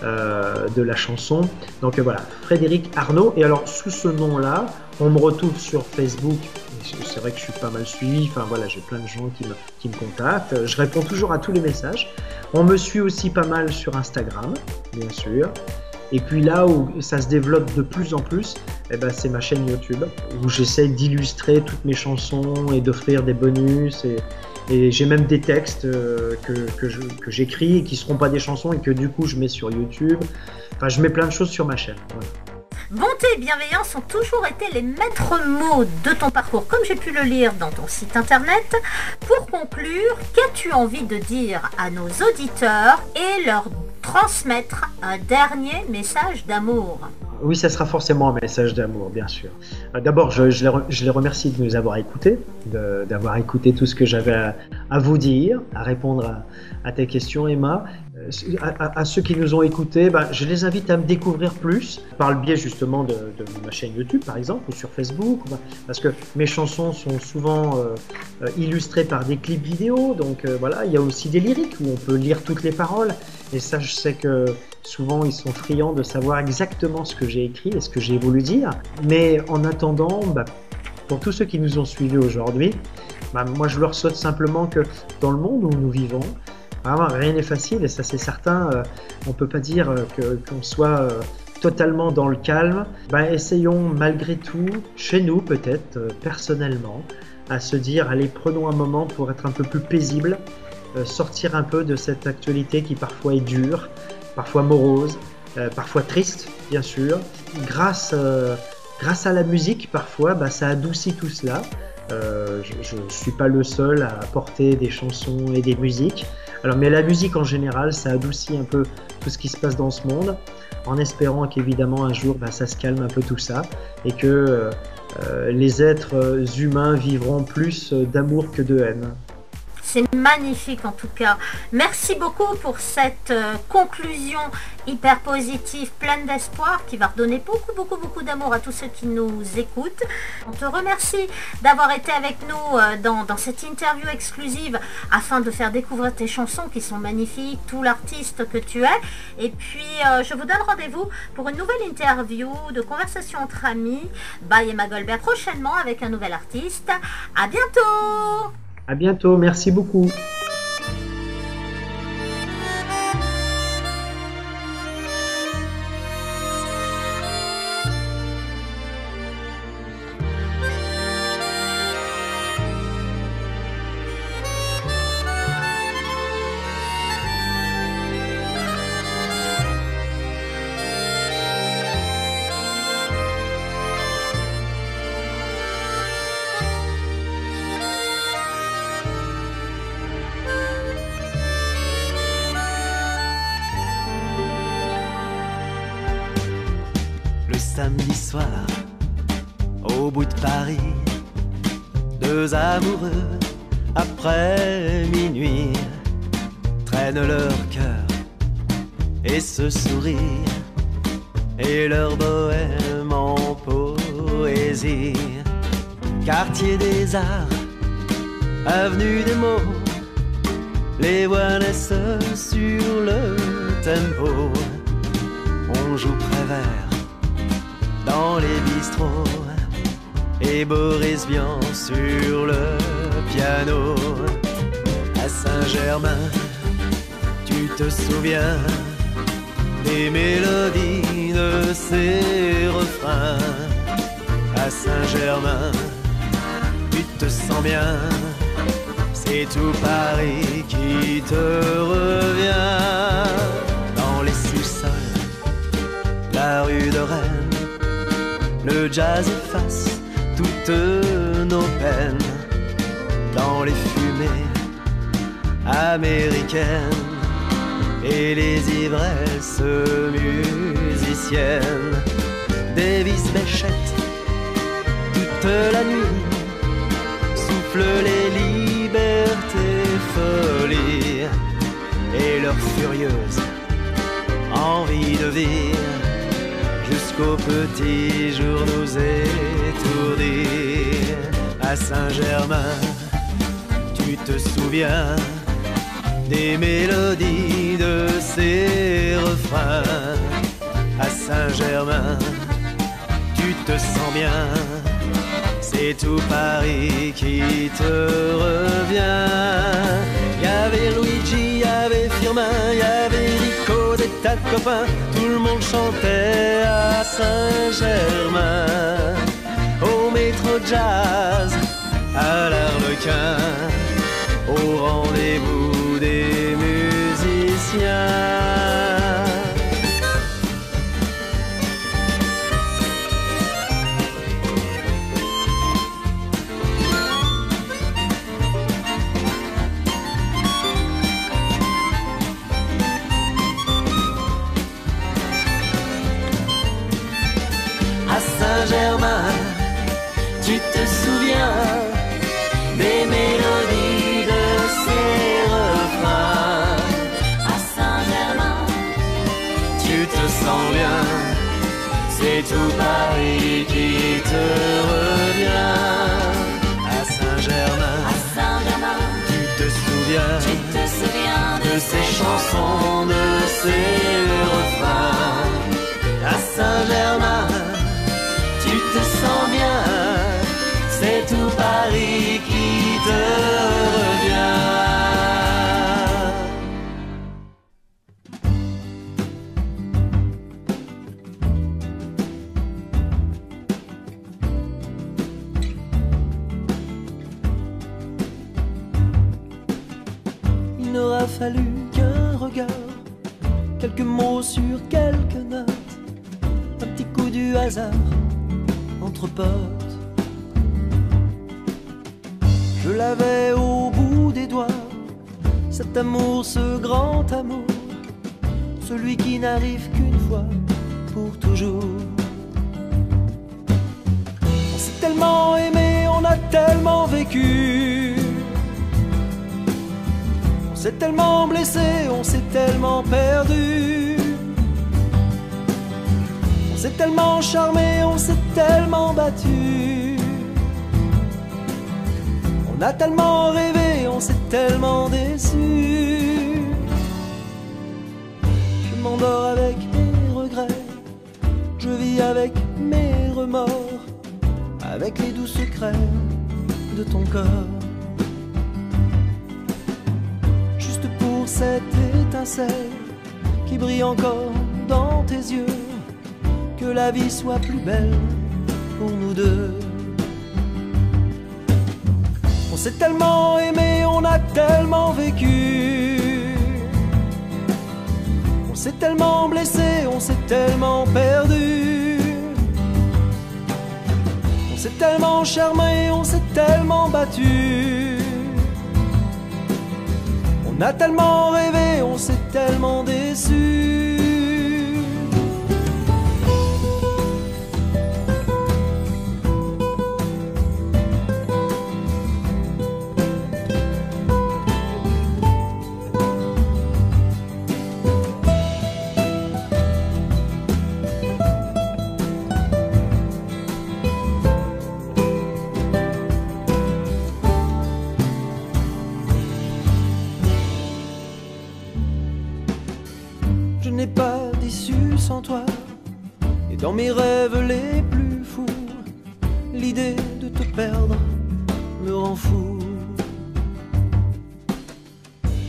de la chanson. Donc voilà, Frédéric Arnaud. Et alors sous ce nom-là, on me retrouve sur Facebook. C'est vrai que je suis pas mal suivi. Enfin voilà, j'ai plein de gens qui me contactent. Je réponds toujours à tous les messages. On me suit aussi pas mal sur Instagram, bien sûr. Et puis là où ça se développe de plus en plus, c'est ma chaîne YouTube où j'essaie d'illustrer toutes mes chansons et d'offrir des bonus. Et j'ai même des textes que j'écris et qui ne seront pas des chansons et que du coup je mets sur YouTube. Enfin, je mets plein de choses sur ma chaîne. Voilà. Bonté et bienveillance ont toujours été les maîtres mots de ton parcours, comme j'ai pu le lire dans ton site internet. Pour conclure, qu'as-tu envie de dire à nos auditeurs et leur transmettre un dernier message d'amour? Oui, ça sera forcément un message d'amour, bien sûr. D'abord, je les remercie de nous avoir écoutés, d'avoir écouté tout ce que j'avais à vous dire, à répondre à tes questions, Emma. À ceux qui nous ont écoutés, je les invite à me découvrir plus par le biais justement de ma chaîne YouTube, par exemple, ou sur Facebook, parce que mes chansons sont souvent illustrées par des clips vidéo, donc voilà, il y a aussi des lyriques où on peut lire toutes les paroles, et ça, je sais que souvent, ils sont friands de savoir exactement ce que j'ai écrit et ce que j'ai voulu dire. Mais en attendant, pour tous ceux qui nous ont suivis aujourd'hui, moi, je leur souhaite simplement que dans le monde où nous vivons, vraiment, rien n'est facile, et ça, c'est certain. On ne peut pas dire qu'on soit totalement dans le calme. Essayons malgré tout, chez nous peut-être, personnellement, à se dire, allez, prenons un moment pour être un peu plus paisible sortir un peu de cette actualité qui parfois est dure, parfois morose, parfois triste, bien sûr. Grâce à la musique, parfois, ça adoucit tout cela. Je ne suis pas le seul à apporter des chansons et des musiques. Alors, mais la musique en général, ça adoucit un peu tout ce qui se passe dans ce monde, en espérant qu'évidemment un jour ça se calme un peu tout ça et que les êtres humains vivront plus d'amour que de haine. C'est magnifique en tout cas. Merci beaucoup pour cette conclusion hyper positive, pleine d'espoir, qui va redonner beaucoup d'amour à tous ceux qui nous écoutent. On te remercie d'avoir été avec nous dans cette interview exclusive afin de faire découvrir tes chansons qui sont magnifiques, tout l'artiste que tu es. Et puis je vous donne rendez-vous pour une nouvelle interview de conversation entre amis by Emma Goldberg prochainement avec un nouvel artiste. À bientôt! À bientôt, merci beaucoup. Samedi soir, au bout de Paris, deux amoureux, après minuit, traînent leur cœur et ce sourire, et leur bohème en poésie. Quartier des Arts, avenue des mots, les voix naissent sur le tempo. On joue Prévert dans les bistrots et Boris Vian sur le piano. À Saint-Germain, tu te souviens des mélodies de ces refrains. À Saint-Germain, tu te sens bien, c'est tout Paris qui te revient. Dans les sous-sols, la rue de Rennes, le jazz efface toutes nos peines. Dans les fumées américaines et les ivresses musiciennes, Davis Béchette, toute la nuit, souffle les libertés folies et leur furieuse envie de vivre jusqu'au petit jour nous étourdir. À Saint-Germain, tu te souviens des mélodies de ces refrains. À Saint-Germain, tu te sens bien, c'est tout Paris qui te revient. Y avait Luigi, y avait Firmin, y avait Rico, des tas de copains, tout le monde chantait à Saint-Germain. Au métro jazz, à l'Arlequin, au rendez-vous des musiciens. Saint-Germain, tu te souviens des mélodies de ces refrains. À Saint-Germain, tu te sens bien, c'est tout Paris qui te revient. À Saint-Germain, tu te souviens de ces chansons, de ces refrains. À Saint-Germain, tu te sens bien, c'est tout Paris qui te revient. fallu qu'un regard, quelques mots sur quelques notes, un petit coup du hasard entre potes. Je l'avais au bout des doigts, cet amour, ce grand amour, celui qui n'arrive qu'une fois pour toujours. On s'est tellement aimé, on a tellement vécu, on s'est tellement blessé, on s'est tellement perdu, on s'est tellement charmé, on s'est tellement battu, on a tellement rêvé, on s'est tellement déçu. Je m'endors avec mes regrets, je vis avec mes remords, avec les doux secrets de ton corps. Juste pour cette étincelle qui brille encore dans tes yeux, que la vie soit plus belle pour nous deux. On s'est tellement aimé, on a tellement vécu, on s'est tellement blessé, on s'est tellement perdu, on s'est tellement charmé, on s'est tellement battu, on a tellement rêvé, on s'est tellement déçu. Je n'ai pas d'issue sans toi, et dans mes rêves les plus fous, l'idée de te perdre me rend fou.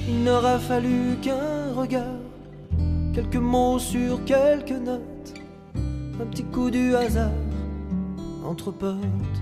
Il n'aura fallu qu'un regard, quelques mots sur quelques notes, un petit coup du hasard entre potes.